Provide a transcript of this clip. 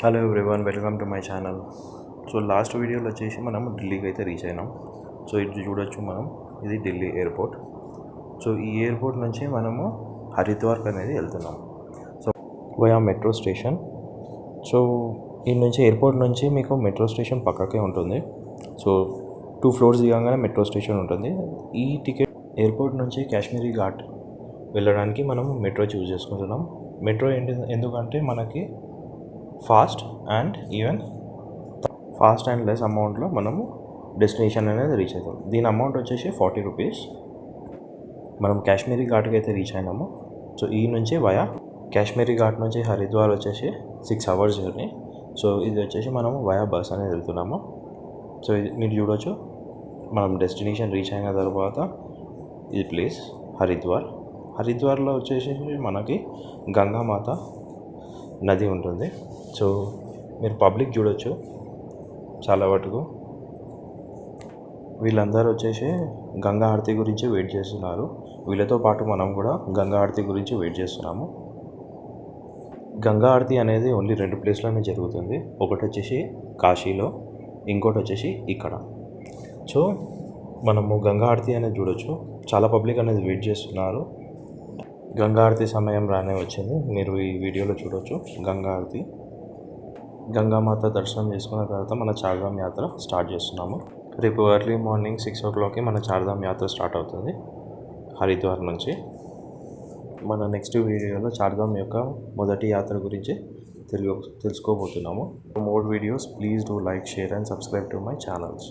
Hello everyone, welcome to my channel. So last వీడియోలో వచ్చేసి మనం ఢిల్లీకి అయితే రీచ్ అయినాం. సో ఇది చూడొచ్చు మనం, ఇది ఢిల్లీ ఎయిర్పోర్ట్. సో ఈ ఎయిర్పోర్ట్ నుంచి మనము హరిద్వార్కి అనేది వెళ్తున్నాం. So via metro station. So ఈ నుంచి ఎయిర్పోర్ట్ నుంచి మీకు మెట్రో స్టేషన్ పక్కకే ఉంటుంది. సో 2 ఫ్లోర్స్ దిగంగానే మెట్రో స్టేషన్ ఉంటుంది. ఈ టికెట్ ఎయిర్పోర్ట్ నుంచి కాశ్మీరీ ఘాట్ వెళ్ళడానికి మనం మెట్రో చూస్ చేసుకుంటున్నాం. మెట్రో ఎందుకంటే మనకి ఫాస్ట్ అండ్ లెస్ అమౌంట్లో మనము డెస్టినేషన్ అనేది రీచ్ అవుతాం. దీని అమౌంట్ వచ్చేసి 40 రూపీస్. మనం కాశ్మీరీ ఘాట్కి అయితే రీచ్ అయినాము. సో ఈ నుంచి వయా కాశ్మీరీ ఘాట్ నుంచి హరిద్వార్ వచ్చేసి 6 అవర్స్ జర్నీ. సో ఇది వచ్చేసి మనము వయా బస్ అనేది వెళ్తున్నాము. సో ఇది మీరు చూడవచ్చు, మనం డెస్టినేషన్ రీచ్ అయిన తర్వాత ఈ ప్లేస్ హరిద్వార్లో వచ్చేసి మనకి గంగామాత నది ఉంటుంది. సో మీరు పబ్లిక్ చూడొచ్చు, చాలా వరకు వీళ్ళందరూ వచ్చేసి గంగా హారతి గురించి వెయిట్ చేస్తున్నారు. వీళ్ళతో పాటు మనం కూడా గంగా హారతి గురించి వెయిట్ చేస్తున్నాము. గంగా హారతి అనేది ఓన్లీ 2 ప్లేస్లోనే జరుగుతుంది. ఒకటి వచ్చేసి కాశీలో, ఇంకోటి వచ్చేసి ఇక్కడ. సో మనము గంగా హారతి అనేది చూడొచ్చు, చాలా పబ్లిక్ అనేది వెయిట్ చేస్తున్నారు. గంగా హారతి సమయం రానే వచ్చింది. మీరు ఈ వీడియోలో చూడవచ్చు గంగా హారతి. గంగామాత దర్శనం చేసుకున్న తర్వాత మన చార్ధామ్ యాత్ర స్టార్ట్ చేస్తున్నాము. రేపు ఎర్లీ మార్నింగ్ 6 o'clockకి మన చార్ధామ్ యాత్ర స్టార్ట్ అవుతుంది హరిద్వార్ నుంచి. మన నెక్స్ట్ వీడియోలో చార్ధామ్ యొక్క మొదటి యాత్ర గురించి తెలుసుకోబోతున్నాము. For more videos, please do like, share and subscribe to my channels.